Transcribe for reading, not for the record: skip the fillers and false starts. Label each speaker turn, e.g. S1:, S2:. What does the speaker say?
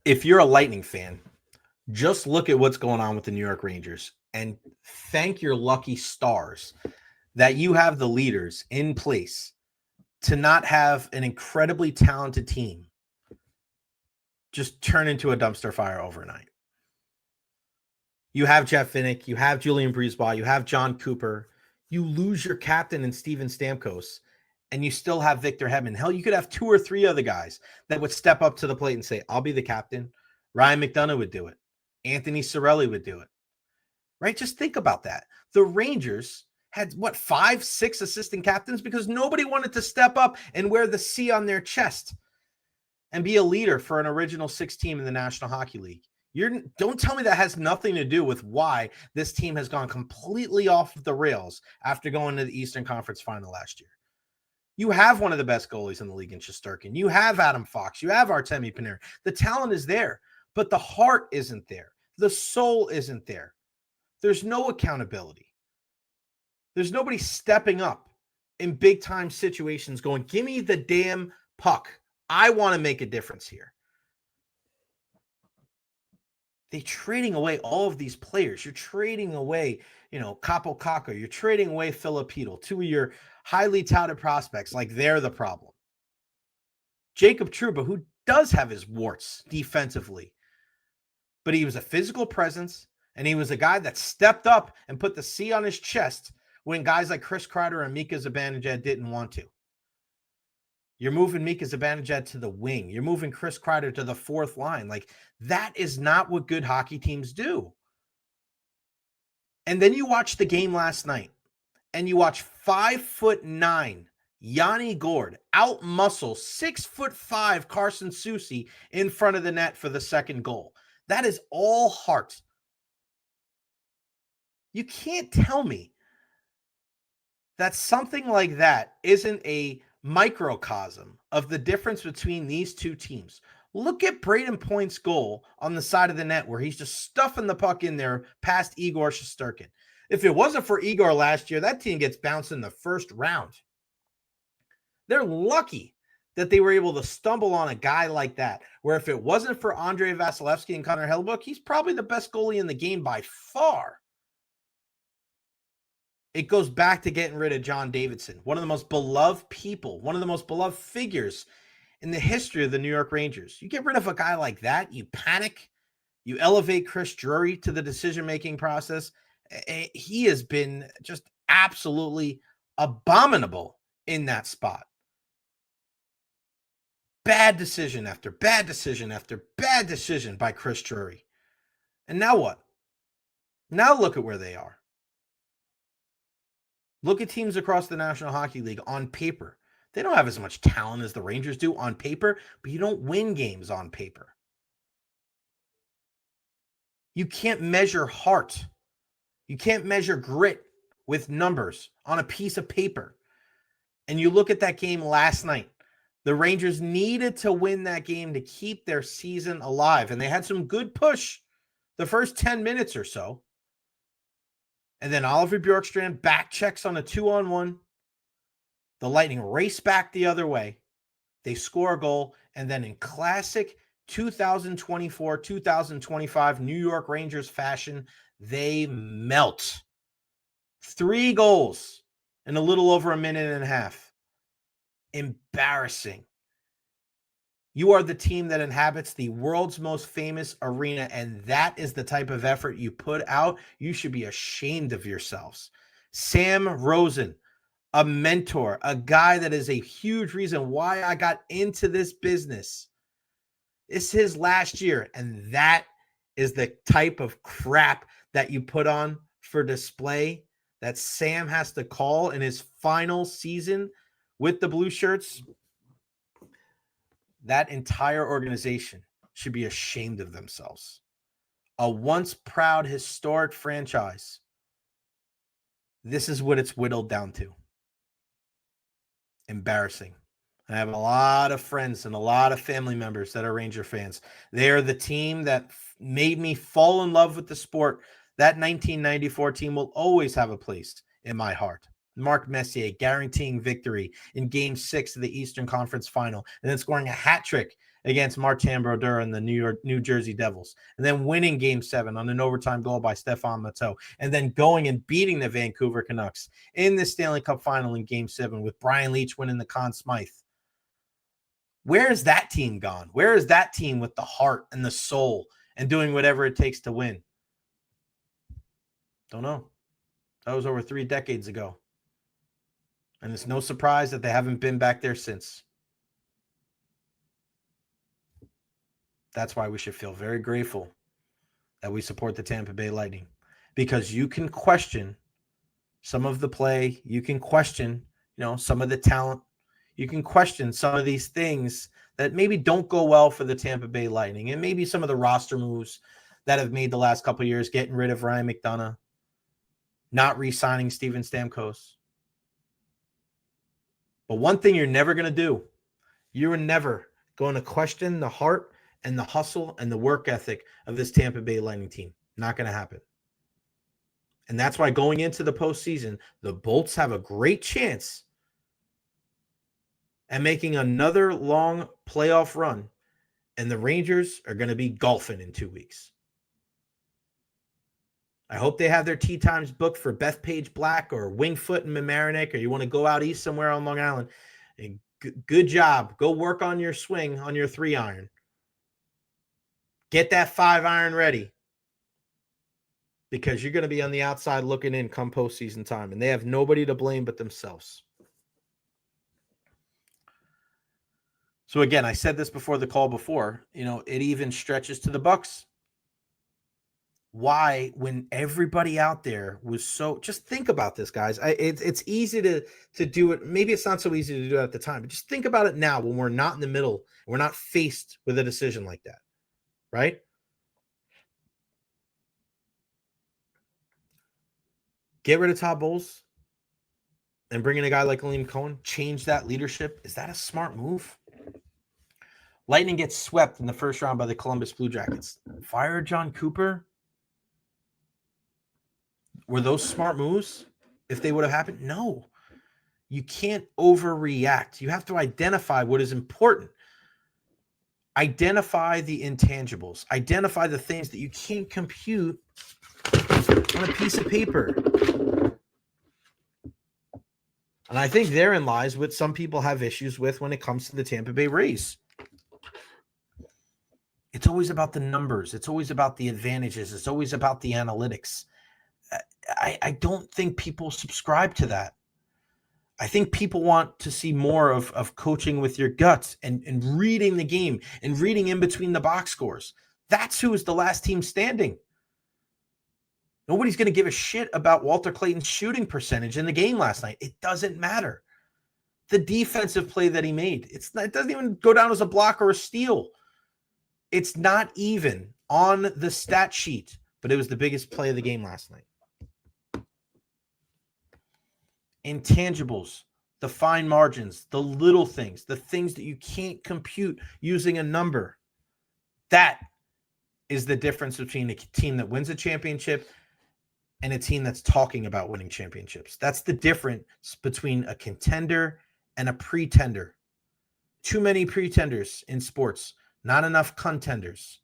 S1: If you're a Lightning fan, just look at what's going on with the New York Rangers and thank your lucky stars that you have the leaders in place to not have an incredibly talented team just turn into a dumpster fire overnight. You have Jeff Vinnick, you have Julian Breezeball, you have John Cooper. You lose your captain in Steven Stamkos, and you still have Victor Hedman. Hell, you could have 2 or 3 other guys that would step up to the plate and say, I'll be the captain. Ryan McDonough would do it. Anthony Cirelli would do it. Right? Just think about that. The Rangers had, 5, 6 assistant captains because nobody wanted to step up and wear the C on their chest and be a leader for an original 6 team in the National Hockey League. Don't tell me that has nothing to do with why this team has gone completely off the rails after going to the Eastern Conference Final last year. You have one of the best goalies in the league in Shesterkin. You have Adam Fox. You have Artemi Panarin. The talent is there, but the heart isn't there. The soul isn't there. There's no accountability. There's nobody stepping up in big-time situations going, give me the damn puck. I want to make a difference here. They're trading away all of these players. You're trading away, Capo Caco. You're trading away Filipino, 2 of your highly touted prospects, like they're the problem. Jacob Trouba, who does have his warts defensively, but he was a physical presence, and he was a guy that stepped up and put the C on his chest when guys like Chris Kreider and Mika Zibanejad didn't want to. You're moving Mika Zibanejad to the wing. You're moving Chris Kreider to the 4th line. Like, that is not what good hockey teams do. And then you watch the game last night, and you watch 5'9" Yanni Gourde out-muscle 6'5" Carson Soucy in front of the net for the second goal. That is all heart. You can't tell me that something like that isn't a microcosm of the difference between these two teams. Look at Braden Point's goal on the side of the net where he's just stuffing the puck in there past Igor Shesterkin. If it wasn't for Igor last year, that team gets bounced in the first round. They're lucky that they were able to stumble on a guy like that, where if it wasn't for Andrei Vasilevsky and Connor Hellebuyck, he's probably the best goalie in the game by far. It goes back to getting rid of John Davidson, one of the most beloved people, one of the most beloved figures in the history of the New York Rangers. You get rid of a guy like that, you panic, you elevate Chris Drury to the decision-making process. He has been just absolutely abominable in that spot. Bad decision after bad decision after bad decision by Chris Drury. And now what? Now look at where they are. Look at teams across the National Hockey League on paper. They don't have as much talent as the Rangers do on paper, but you don't win games on paper. You can't measure heart. You can't measure grit with numbers on a piece of paper. And you look at that game last night. The Rangers needed to win that game to keep their season alive, and they had some good push the first 10 minutes or so. And then Oliver Bjorkstrand back checks on a 2-on-1. The Lightning race back the other way. They score a goal. And then in classic 2024-2025 New York Rangers fashion, they melt. 3 goals in a little over a minute and a half. Embarrassing. You are the team that inhabits the world's most famous arena, and that is the type of effort you put out. You should be ashamed of yourselves. Sam Rosen, a mentor, a guy that is a huge reason why I got into this business. It's his last year, and that is the type of crap that you put on for display that Sam has to call in his final season with the Blue Shirts. That entire organization should be ashamed of themselves. A once proud, historic franchise. This is what it's whittled down to. Embarrassing. I have a lot of friends and a lot of family members that are Ranger fans. They are the team that made me fall in love with the sport. That 1994 team will always have a place in my heart. Mark Messier guaranteeing victory in Game 6 of the Eastern Conference Final, and then scoring a hat trick against Martin Brodeur and the New Jersey Devils, and then winning Game 7 on an overtime goal by Stéphane Matteau, and then going and beating the Vancouver Canucks in the Stanley Cup final in Game 7 with Brian Leetch winning the Conn Smythe. Where is that team gone? Where is that team with the heart and the soul and doing whatever it takes to win? Don't know. That was over 3 decades ago. And it's no surprise that they haven't been back there since. That's why we should feel very grateful that we support the Tampa Bay Lightning, because you can question some of the play. You can question, some of the talent. You can question some of these things that maybe don't go well for the Tampa Bay Lightning, and maybe some of the roster moves that have made the last couple of years, getting rid of Ryan McDonough, not re-signing Steven Stamkos. But one thing you're never going to do, you are never going to question the heart and the hustle and the work ethic of this Tampa Bay Lightning team. Not going to happen. And that's why going into the postseason, the Bolts have a great chance at making another long playoff run, and the Rangers are going to be golfing in 2 weeks. I hope they have their tee times booked for Bethpage Black or Wingfoot and Mamaroneck, or you want to go out east somewhere on Long Island. And good job. Go work on your swing on your 3-iron. Get that 5-iron ready, because you're going to be on the outside looking in come postseason time, and they have nobody to blame but themselves. So again, I said this before the call before, it even stretches to the Bucks. Why, when everybody out there was just think about this, guys. It's easy to do it. Maybe it's not so easy to do it at the time, but just think about it now when we're not in the middle. We're not faced with a decision like that, right? Get rid of Todd Bowles and bring in a guy like Liam Cohen, change that leadership. Is that a smart move? Lightning gets swept in the first round by the Columbus Blue Jackets. Fire John Cooper? Were those smart moves if they would have happened? No. You can't overreact. You have to identify what is important. Identify the intangibles. Identify the things that you can't compute on a piece of paper. And I think therein lies what some people have issues with when it comes to the Tampa Bay Rays. It's always about the numbers. It's always about the advantages. It's always about the analytics. I don't think people subscribe to that. I think people want to see more of coaching with your guts and reading the game and reading in between the box scores. That's who is the last team standing. Nobody's going to give a shit about Walter Clayton's shooting percentage in the game last night. It doesn't matter. The defensive play that he made, it doesn't even go down as a block or a steal. It's not even on the stat sheet, but it was the biggest play of the game last night. Intangibles, the fine margins, the little things, the things that you can't compute using a number. That is the difference between a team that wins a championship and a team that's talking about winning championships. That's the difference between a contender and a pretender. Too many pretenders in sports, not enough contenders.